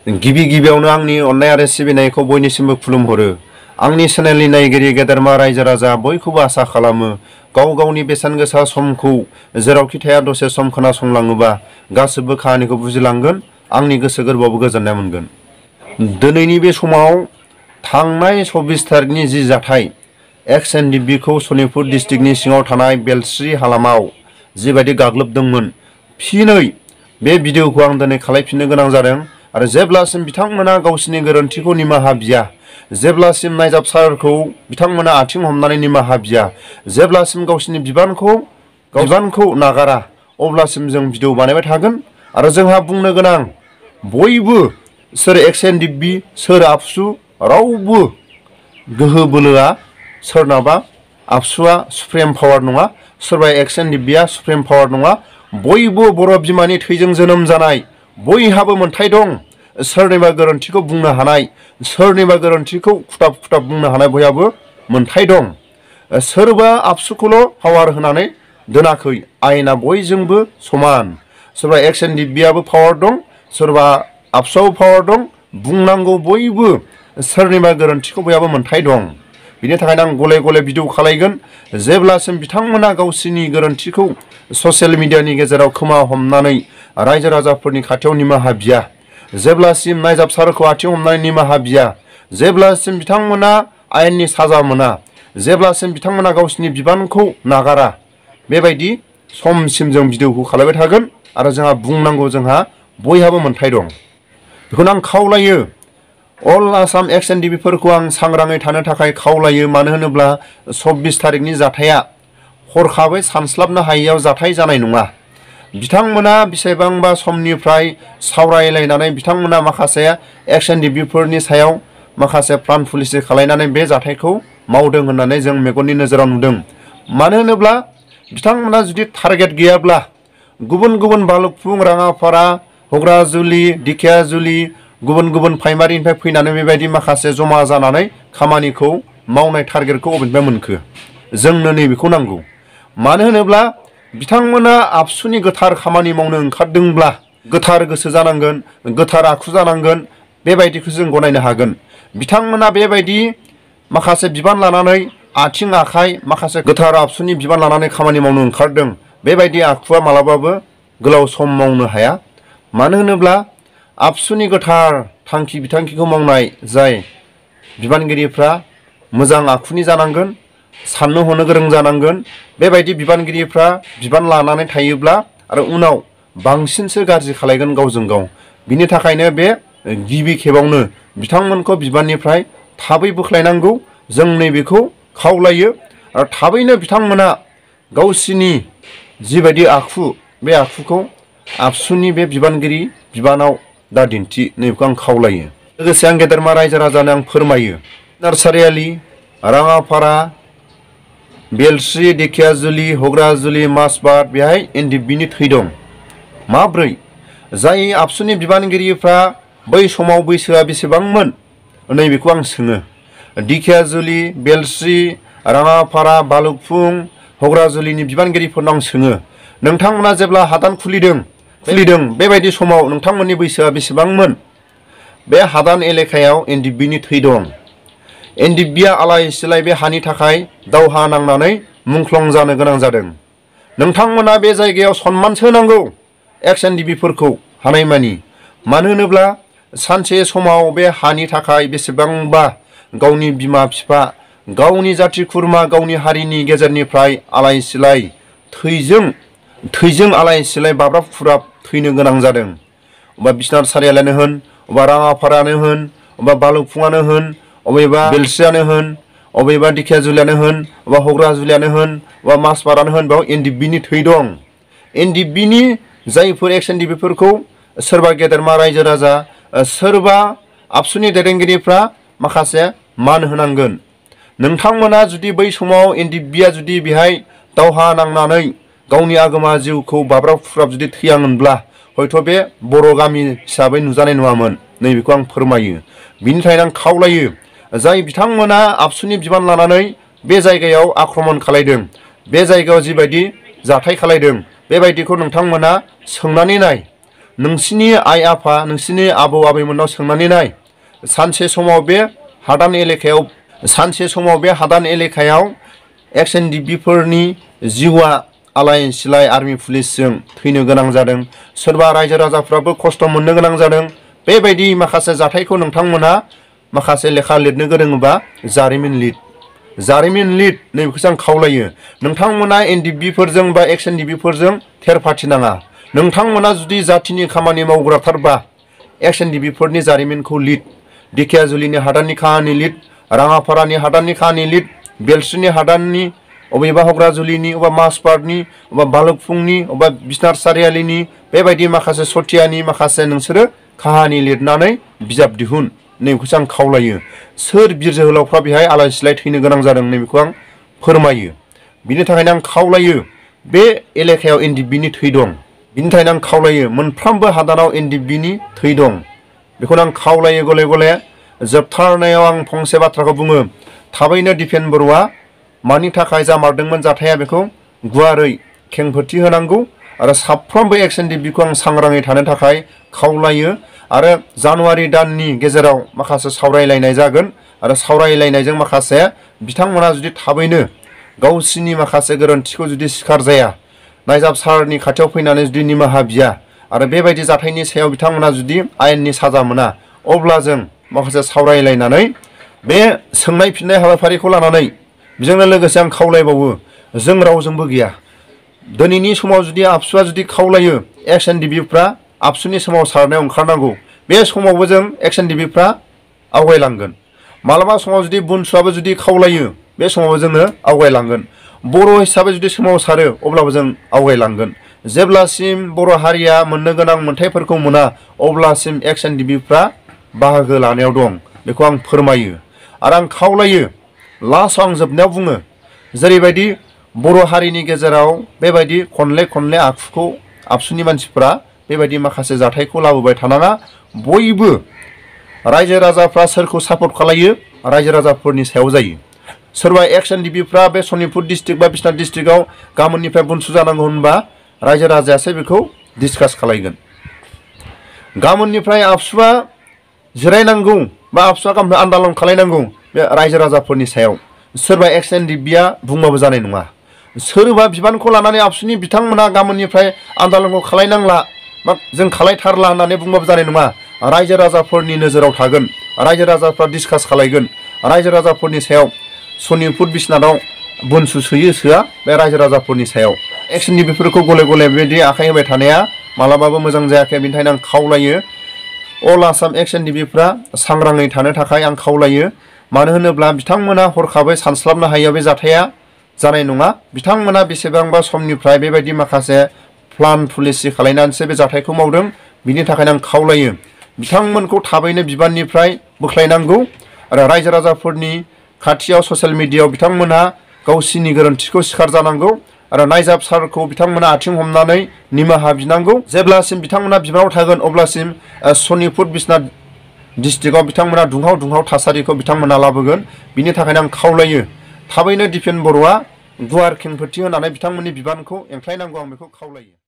गिबि गिबियावनो आंनि अननाय आरो सिबिनायखौ बयनिसिमबो खुलुमहरो। आंनि चेनेलनि नायगिरि गेदेरमा रायजो राजा बयखौबो आसा खालामो गाव गावनि बेसेन गोसा समखौ जेरावखि थाया दसे सम खोनासंलाङोबा गासिबो खाहानिखौ बुजिलांगोन, आंनि गोसो गोरबोआवबो गोजोननाय मोनगोन। दिनैनि बे समाव थांनाय 24 तारिखनि जि जाथाय XNDB खौ सनितपुर डिस्ट्रिक्टनि सिङाव थानाय बेलस्रि हालामाव जिबायदि गाग्लोबदोंमोन, फिनै बे भिडिअखौ आं दिनै खालामफिननो गोनां जादों। आरो जेब्लासिम बिथांमोना गावसिनि गोरोन्थिखौ निमाहा बिया, जेब्लासिम नायजाब सारखौ बिथांमोना आथिं हमनानै निमाहा बिया, जेब्लासिम गावसिनि बिबानखौ नागारा, अब्लासिम जों भिडिअ बानायबाय थागोन। आरो जोंहा बुंनो गोनां बयबो सोर XNDB सोर आबसु रावबो गोहो बोलोआ सोरनाबा आबसुआ सुप्रिम पावार नङा, सोरबा XNDB आ सुप्रिम पावार नङा। बयबो बर' बिमानि थैजों जोनोम जानाय, बयहाबो मोन्थाय दं सोरनिबा गोरोन्थिखौ बुंनो हानाय, सोरनिबा गोरोन्थिखौ खुथाब खुथाब बुंनो हानाय बयहाबो मोन्थाय दं। सोरबा आबसुखौल' पावार होनानै दोनाखै, आयेना बयजोंबो समान। सोरबा XNDB आबो पावार दं, सोरबा आबसुआबो पावार दं। बुंनांगौ बयबो सोरनिबा गोरोन्थिखौ बयहाबो मोन्थाय दं। बिनि थाखायनो आं गले गले भिडिअ खालायगोन। जेब्लासिम बिथांमोना गावसिनि गोरोन्थिखौ ससियेल मिडियानि गेजेराव खोमा हमनानै रायजो राजाफोरनि खाथियाव निमाहा बिया, जेब्लासिम नायजाब सारखौ आथिं हमनानै निमाहा बिया, जेब्लासिम बिथांमोना आयेननि साजा मोना, जेब्लासिम बिथांमोना गावसिनि बिबानखौ नागारा, बेबायदि समसिम जों भिडिअखौ खालामबाय थागोन। आरो जोंहा बुंनांगौ, जोंहा बयहाबो मोन्थाय दं। बेखौनो आं खावलायो, अल आसाम XNDB फोरखौ आं सांग्राङै थानो थाखाय खावलायो। मानो होनोब्ला 24 तारिखनि जाथाया हरखाबै सानस्लाबनो हायैयाव जाथाय जानाय नङा। बिथांमोना बेसेबांबा समनिफ्राय सावरायलायनानै बिथांमोना माखासे XNDB फोरनि सायाव माखासे प्लान पलिसि खालायनानै बे जाथायखौ मावदों होननानै जों मेगननि नोजोराव नुदों। मानो होनोब्ला बिथांमोना जुदि टारगेट गैयाब्ला गुबुन गुबुन भालुकफुं, राङापारा, हग्राजुलि, दिखियाजुलि, गुबुन गुबुन प्राइमारिनिफ्राय फैनानै बेबायदि माखासे जमा जानानै खामानिखौ मावनाय टारगेटखौ अबेनिफ्राय मोनखो? जोंनो नैबेखौ नांगौ। मानो होनोब्ला बिथांमोना आबसुनि गोथार खामानि मावनो ओंखारदोंब्ला गोथार गोसो जानांगोन, गोथार आखु जानांगोन, बेबायदिखौ जों गनायनो हागोन। बिथांमोना बेबायदि माखासे बिबान लानानै आथिं आखाइ माखासे गोथार आबसुनि बिबान लानानै खामानि मावनो ओंखारदों, बेबायदि आखुआ मालाबाबो गोलाव सम मावनो हाया। मानो होनोब्ला आबसुनि गोथार थांखि बिथांखिखौ मावनाय जाय बिबानगिरिफ्रा मोजां आखुनि जानांगोन, साननो हनो गोरों जानांगोन। बेबायदि बिबानगिरिफ्रा बिबान लानानै थायोब्ला आरो उनाव बांसिनसो गाज्रि खालायगोन गावजों गाव। बिनि थाखायनो बे गिबि खेबावनो बिथांमोनखौ बिबाननिफ्राय थाबै बोख्लायनांगौ, जों नैबेखौ खावलायो। आरो थाबैनो बिथांमोना गावसिनि जिबायदि आखु, बे आखुखौ आबसुनि बे बिबानगिरि बिबानाव दा दिन्थि, नैबेखौ आं खावलायो। लोगोसे आं गेदेरमा रायजो राजानो आं फोरमायो, नार्सारियालि, राङापारा, बेलस्रि, दिखियाजुलि, हग्राजुलि, माजबाद, बेहाय NDB नि थै दं। माब्रै? जाय आबसुनि बिबानगिरिफ्रा बै समाव बैसोआ बेसेबांमोन नैबेखौ आं सोङो। दिखियाजुलि, बेलस्रि, राङापारा, भालुकफुं, हग्राजुलिनि बिबानगिरिफोरनाव आं सोङो, नोंथांमोना जेब्ला हादान खुलिदों बेबायदि समाव नोंथांमोननि बैसोआ बेसेबांमोन? बे हादान एलेकायाव NDB नि थै दं। NDB आ आलाय सिलाय बे हानि थाखाय दावहा नांनानै मुंख्लं जानो गोनां जादों। नोंथांमोना बे जायगायाव सनमानसो होनांगौ XNDB फोरखौ हानायमानि। मानो होनोब्ला सानसे समाव बे हानि थाखाय बेसेबांबा गावनि बिमा बिफा, गावनि जाथि खुरमा, गावनि हारिनि गेजेरनिफ्राय आलाय सिलाय थैजों आलाय सिलाय बाब्राब खुब्राब थैनो गोनां जादों। अबा बिसनाथ सारियालियानो होन, अबा राङापारायानो होन, अबा भालुकफुङानो होन, अबेबा बेलस्रियानो होन, अबेबा दिखियाजुलियानो होन, अबा हग्राजुलियानो होन, अबा माजबादानो होन, बेयाव NDB नि थै दं। NDB नि जायफोर XNDB फोरखौ सोरबा गेदेरमा रायजो राजा, सोरबा आबसुनि दैदेनगिरिफ्रा माखासे मान होनांगोन। नोंथांमोना जुदि बै समाव NDB आ जुदि बेहाय दावहा नांनानै गावनि आगोमा जिउखौ बाब्राब खुब्राब जुदि थैयामोनब्ला हयथ' बे बर' गामि हिसाबै नुजानाय नङामोन, नैबेखौ आं फोरमायो। बिनि थाखायनो आं खावलायो, जाय बिथांमोना आबसुनि बिबान लानानै बे जायगायाव आक्रमण खालायदों, बे जायगायाव जिबायदि जाथाय खालायदों, बेबायदिखौ नोंथांमोना सोंनानै नाय। नोंसिनि आइ आफा नोंसिनि आबौ आबैमोननाव सोंनानै नाय सानसे समाव बे हादान एलेकायाव एक्स-एन-डि-बिफोरनि जिउआ आलाय सिलाय आर्मि पुलिसजों थैनो गोनां जादों सोरबा रायजो राजाफ्राबो खस्थ' मोननो गोनां जादों बेबायदि माखासे जाथायखौ नोंथांमोना माखासे लेखा लिरनो गोरोङोबा जारिमिन लिर नैबेखौसो आं खावलायो नोंथांमोना एन-डि-बिफोरजों बा एक्स-एन-डि-बिफोरजों थेर फाथिनाङा नोंथांमोना जुदि जातिनि खामानि मावग्राथारबा एक्स-एन-डि-बिफोरनि जारिमिनखौ लिर दिखियाजुलिनि हादाननि काहानि लिर राङापारानि हादाननि काहानि लिर बेलस्रिनि हादाननि अबेबा हग्राजुलिनि अबेबा माजबाटनि अबेबा भालुकफुंनि अबेबा बिसनाथ सारियालिनि बेबायदि माखासे सथियानि माखासे नोंसोरो काहानि लिरनानै बिजाब दिहुन नैबेखौसो आं खावलायो सोर बिर जोहोलावफ्रा बेहाय आलाय सिलाय थैनो गोनां जादों नैबेखौ आं फोरमायो बिनि थाखायनो आं खावलायो बे एलेकायाव एन-डि-बिनि थै दं बिनि थाखायनो आं खावलायो मोनफ्रोमबो हादानाव एन-डि-बिनि थै दं बेखौनो आं खावलायो गले गले जोबथारनायाव आं फंसे बाथ्राखौ बुङो थाबैनो दिपेन बर'आ मानि थाखाय जामारदोंमोन जाथाया बेखौ गुवारै खेंफोरथि होनांगौ आरो साफ्रोमबो एक्स-एन-डि-बिखौ आं सांग्राङै थानो थाखाय खावलायो आरो जानुवारि दाननि गेजेराव माखासे सावरायलायनाय जागोन आरो सावरायलायनायजों माखासे बिथांमोना जुदि थाबैनो गावसिनि माखासे गोरोन्थिखौ जुदि सिखार जाया नायजाब सारनि खाथियाव फैनानै जुदि निमाहा बिया आरो बेबायदि जाथायनि सायाव बिथांमोना जुदि आयेननि साजा मोना अब्ला जों माखासे सावरायलायनानै बे सोंनाय फिननाय हाबाफारिखौ लानानै बेजोंनो लोगोसे आं खावलायबावो जों रावजोंबो गैया दिनैनि समाव जुदि आबसुआ जुदि खावलायो एक्स-एन-डि-बिफ्रा आबसुनि सोमावसारनायाव ओंखारनांगौ बे समावबो जों एक्स-एन-डि-बिफ्रा आवगायलांगोन मालाबा समाव जुदि बुनसुआबो जुदि खावलायो बे समावबो जोङो आवगायलांगोन बर' हिसाबै जुदि सोमावसारो अब्लाबो जों आवगायलांगोन जेब्लासिम बर' हारिया मोननो गोनां मोनथायफोरखौ मोना अब्लासिम एक्स-एन-डि-बिफ्रा बाहागो लानायाव दं बेखौ आं फोरमायो आरो आं खावलायो लास्टआव आं जोबनायाव बुङो जेरैबायदि बर' हारिनि गेजेराव बेबायदि खनले आखुखौ आबसुनि मानसिफ्रा बेबायदि माखासे जाथायखौ लाबोबाय थानाङा बयबो रायजो राजाफ्रा सोरखौ सापर्ट खालायो रायजो राजाफोरनि सायाव जायो सोरबा एक्स-एन-डि-बिफ्रा बे सनितपुर डिस्ट्रिक्ट बा बिश्वनाथ डिस्ट्रिक्टआव गाबोननिफ्राय बुनसु जानांगौ होनबा रायजो राजायासो बेखौ डिसकास खालायगोन गाबोननिफ्राय आबसुआ जिरायनांगौ बा आबसुआ गाबोन आन्दालन खालायनांगौ बे रायजो राजाफोरनि सायाव सोरबा एक्स-एन-डि-बिया बुंबाबो जानाय नङा सोरबा बिबानखौ लानानै आबसुनि बिथांमोना गाबोननिफ्राय आन्दालनखौ खालायनांला बा जों खालायथारला होननानै बुंबाबो जानाय नङा रायजो राजाफोरनि नोजोराव थागोन रायजो राजाफ्रा डिसकास खालायगोन रायजो राजाफोरनि सायाव सनितपुर बिश्वनाथआव बुनसु सोयो सोआ बे रायजो राजाफोरनि सायाव एक्स-एन-डि-बिफोरखौ गले बेबायदि आखाइ होबाय थानाया मालाबाबो मोजां जायाखै बेनि थाखायनो आं खावलायो अल आसाम एक्स-एन-डि-बिफ्रा सांग्राङै थानो थाखाय आं खावलायो मानो होनोब्ला बिथांमोना हरखाबै सानस्लाबनो हायैयाव बे जाथाया जानाय नङा बिथांमोना बेसेबांबा समनिफ्राय बेबायदि माखासे प्लान पलिसि खालायनानैसो बे जाथायखौ मावदों बिनि थाखायनो आं खावलायो बिथांमोनखौ थाबैनो बिबाननिफ्राय बोख्लायनांगौ आरो रायजो राजाफोरनि खाथियाव ससियेल मिडियायाव बिथांमोनहा गावसिनि गोरोन्थिखौ सिखार जानांगौ आरो नायजाब सारखौ बिथांमोना आथिं हमनानै निमाहा बिनांगौ जेब्लासिम बिथांमोना बिबानाव थागोन अब्लासिम सनितपुर बिश्वनाथ डिस्ट्रिक्टआव बिथांमोना दुंहाव थासारिखौ बिथांमोना लाबोगोन बिनि थाखायनो आं खावलायो थाबैनो दिपेन बर'आ गुवार खेंफोरथि होनानै बिथांमोननि बिबानखौ एंख्लायनांगौ आं बेखौ खावलायो।